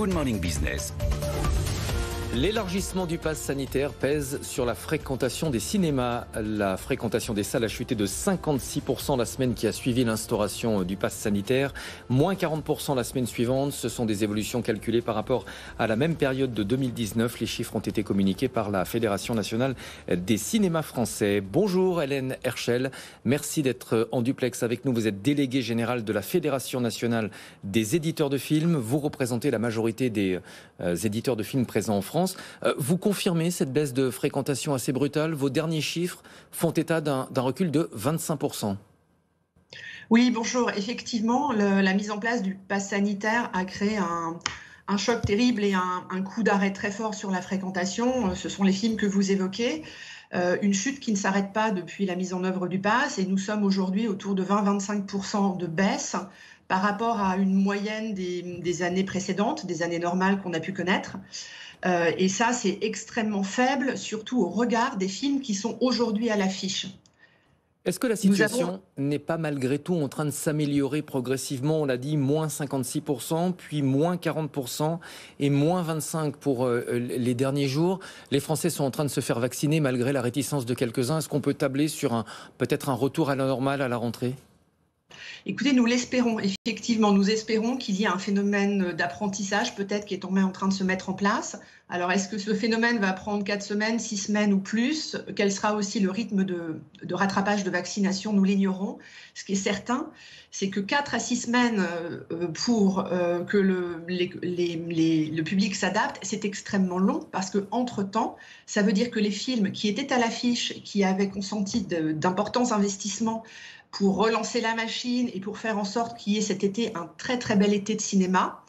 Good Morning Business. L'élargissement du pass sanitaire pèse sur la fréquentation des cinémas. La fréquentation des salles a chuté de 56% la semaine qui a suivi l'instauration du pass sanitaire. Moins 40% la semaine suivante. Ce sont des évolutions calculées par rapport à la même période de 2019. Les chiffres ont été communiqués par la Fédération nationale des cinémas français. Bonjour Hélène Herschel. Merci d'être en duplex avec nous. Vous êtes déléguée générale de la Fédération nationale des éditeurs de films. Vous représentez la majorité des éditeurs de films présents en France. Vous confirmez cette baisse de fréquentation assez brutale? Vos derniers chiffres font état d'un recul de 25%. Oui, bonjour. Effectivement, la mise en place du pass sanitaire a créé un choc terrible et un coup d'arrêt très fort sur la fréquentation. Ce sont les films que vous évoquez. Une chute qui ne s'arrête pas depuis la mise en œuvre du pass, et nous sommes aujourd'hui autour de 20-25% de baisse par rapport à une moyenne des années précédentes, des années normales qu'on a pu connaître. Et ça, c'est extrêmement faible, surtout au regard des films qui sont aujourd'hui à l'affiche. Est-ce que la situation n'est pas malgré tout en train de s'améliorer progressivement? On l'a dit, moins 56%, puis moins 40% et moins 25% pour les derniers jours. Les Français sont en train de se faire vacciner malgré la réticence de quelques-uns. Est-ce qu'on peut tabler sur peut-être un retour à la normale à la rentrée? Écoutez, nous l'espérons, effectivement, nous espérons qu'il y ait un phénomène d'apprentissage peut-être qui est en train de se mettre en place. Alors, est-ce que ce phénomène va prendre 4 semaines, 6 semaines ou plus? Quel sera aussi le rythme de rattrapage de vaccination? Nous l'ignorons. Ce qui est certain, c'est que 4 à 6 semaines pour que le public s'adapte, c'est extrêmement long parce qu'entre-temps, ça veut dire que les films qui étaient à l'affiche, qui avaient consenti d'importants investissements pour relancer la machine et pour faire en sorte qu'il y ait cet été un très très bel été de cinéma.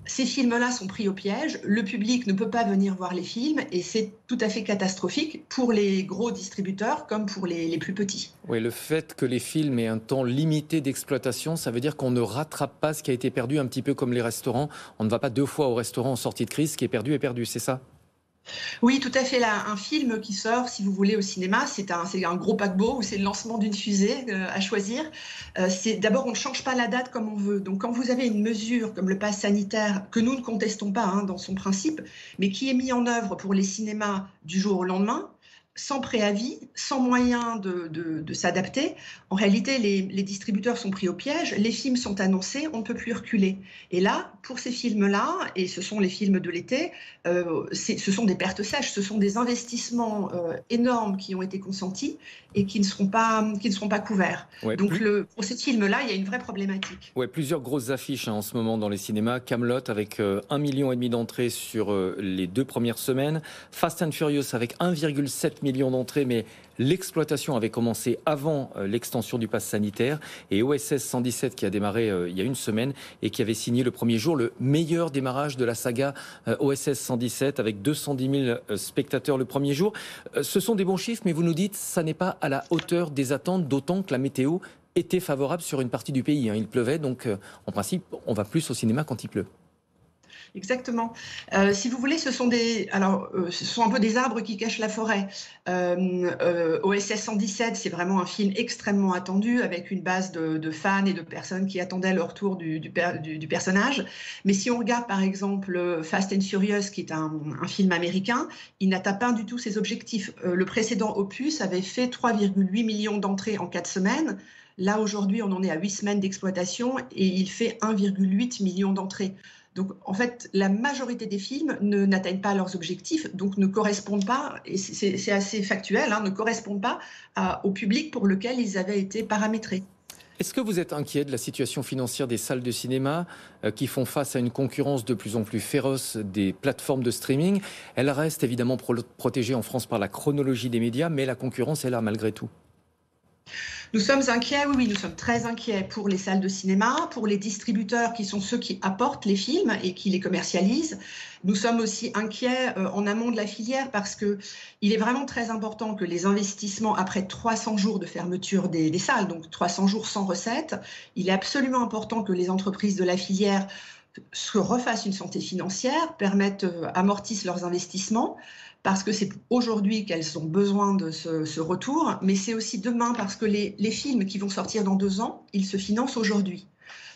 Ces films-là sont pris au piège, le public ne peut pas venir voir les films et c'est tout à fait catastrophique pour les gros distributeurs comme pour les plus petits. Oui, le fait que les films aient un temps limité d'exploitation, ça veut dire qu'on ne rattrape pas ce qui a été perdu, un petit peu comme les restaurants. On ne va pas 2 fois au restaurant en sortie de crise, ce qui est perdu, c'est ça? Oui, tout à fait. Là, un film qui sort, si vous voulez, au cinéma, c'est un gros paquebot ou c'est le lancement d'une fusée à choisir. D'abord, on ne change pas la date comme on veut. Donc, quand vous avez une mesure comme le pass sanitaire, que nous ne contestons pas dans son principe, mais qui est mis en œuvre pour les cinémas du jour au lendemain, sans préavis, sans moyen de s'adapter. En réalité, les distributeurs sont pris au piège, les films sont annoncés, on ne peut plus reculer. Et là, pour ces films-là, et ce sont les films de l'été, ce sont des pertes sèches, ce sont des investissements énormes qui ont été consentis et qui ne seront pas couverts. Ouais, donc pour ces films-là, il y a une vraie problématique. Ouais, plusieurs grosses affiches en ce moment dans les cinémas. Kaamelott avec 1,5 million d'entrées sur les 2 premières semaines. Fast and Furious avec 1,7 million d'entrées, mais l'exploitation avait commencé avant l'extension du pass sanitaire. Et OSS 117 qui a démarré il y a une semaine et qui avait signé le premier jour le meilleur démarrage de la saga OSS 117 avec 210 000 spectateurs le premier jour. Ce sont des bons chiffres, mais vous nous dites que ça n'est pas à la hauteur des attentes, d'autant que la météo était favorable sur une partie du pays. Il pleuvait, donc en principe, on va plus au cinéma quand il pleut. Exactement. Si vous voulez, ce sont un peu des arbres qui cachent la forêt. OSS 117, c'est vraiment un film extrêmement attendu, avec une base de fans et de personnes qui attendaient le retour du personnage. Mais si on regarde par exemple Fast and Furious, qui est un film américain, il n'atteint pas du tout ses objectifs. Le précédent opus avait fait 3,8 millions d'entrées en 4 semaines. Là, aujourd'hui, on en est à 8 semaines d'exploitation et il fait 1,8 million d'entrées. Donc, en fait, la majorité des films n'atteignent pas leurs objectifs, donc ne correspondent pas, et c'est assez factuel, ne correspondent pas au public pour lequel ils avaient été paramétrés. Est-ce que vous êtes inquiet de la situation financière des salles de cinéma qui font face à une concurrence de plus en plus féroce des plateformes de streaming? Elles restent évidemment protégées en France par la chronologie des médias, mais la concurrence est là malgré tout. Nous sommes inquiets, oui, nous sommes très inquiets pour les salles de cinéma, pour les distributeurs qui sont ceux qui apportent les films et qui les commercialisent. Nous sommes aussi inquiets en amont de la filière parce qu'il est vraiment très important que les investissements après 300 jours de fermeture des salles, donc 300 jours sans recettes, il est absolument important que les entreprises de la filière se refassent une santé financière, amortissent leurs investissements, parce que c'est aujourd'hui qu'elles ont besoin de ce retour, mais c'est aussi demain parce que les films qui vont sortir dans 2 ans, ils se financent aujourd'hui.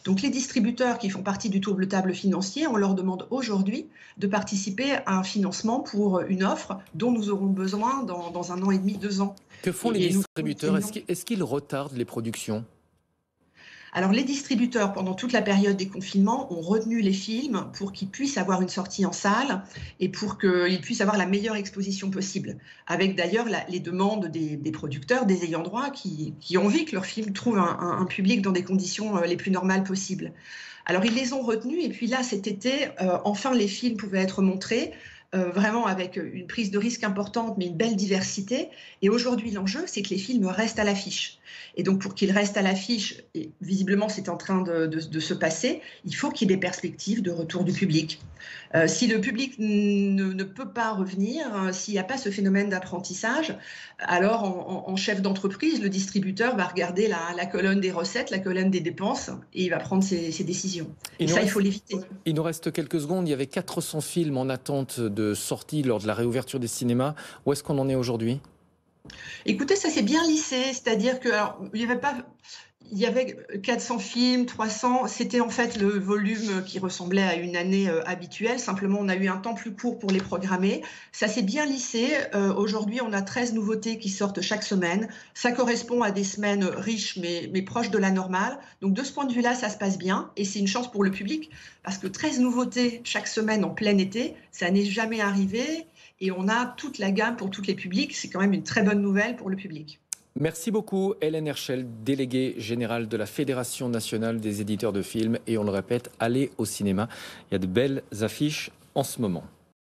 Donc les distributeurs qui font partie du double table financier, on leur demande aujourd'hui de participer à un financement pour une offre dont nous aurons besoin dans 1 an et demi, 2 ans. Que font les distributeurs? Est-ce qu'ils retardent les productions? Alors les distributeurs, pendant toute la période des confinements, ont retenu les films pour qu'ils puissent avoir une sortie en salle et pour qu'ils puissent avoir la meilleure exposition possible. Avec d'ailleurs les demandes des producteurs, des ayants droit qui ont envie que leurs films trouvent un public dans des conditions les plus normales possibles. Alors ils les ont retenus et puis là cet été, enfin les films pouvaient être montrés. Vraiment avec une prise de risque importante, mais une belle diversité. Et aujourd'hui, l'enjeu, c'est que les films restent à l'affiche. Et donc, pour qu'ils restent à l'affiche, et visiblement, c'est en train de se passer, il faut qu'il y ait des perspectives de retour du public. Si le public ne peut pas revenir, s'il n'y a pas ce phénomène d'apprentissage, alors en chef d'entreprise, le distributeur va regarder la colonne des recettes, la colonne des dépenses, et il va prendre ses décisions. Et ça, il faut l'éviter. Il nous reste quelques secondes. Il y avait 400 films en attente de sortie lors de la réouverture des cinémas. Où est-ce qu'on en est aujourd'hui? Écoutez, ça s'est bien lissé, c'est-à-dire que il y avait 400 films, 300, c'était en fait le volume qui ressemblait à une année habituelle, simplement on a eu un temps plus court pour les programmer. Ça s'est bien lissé, aujourd'hui on a 13 nouveautés qui sortent chaque semaine, ça correspond à des semaines riches mais proches de la normale, donc de ce point de vue-là ça se passe bien et c'est une chance pour le public parce que 13 nouveautés chaque semaine en plein été, ça n'est jamais arrivé et on a toute la gamme pour tous les publics, c'est quand même une très bonne nouvelle pour le public. Merci beaucoup Hélène Herschel, déléguée générale de la Fédération nationale des éditeurs de films. Et on le répète, allez au cinéma, il y a de belles affiches en ce moment.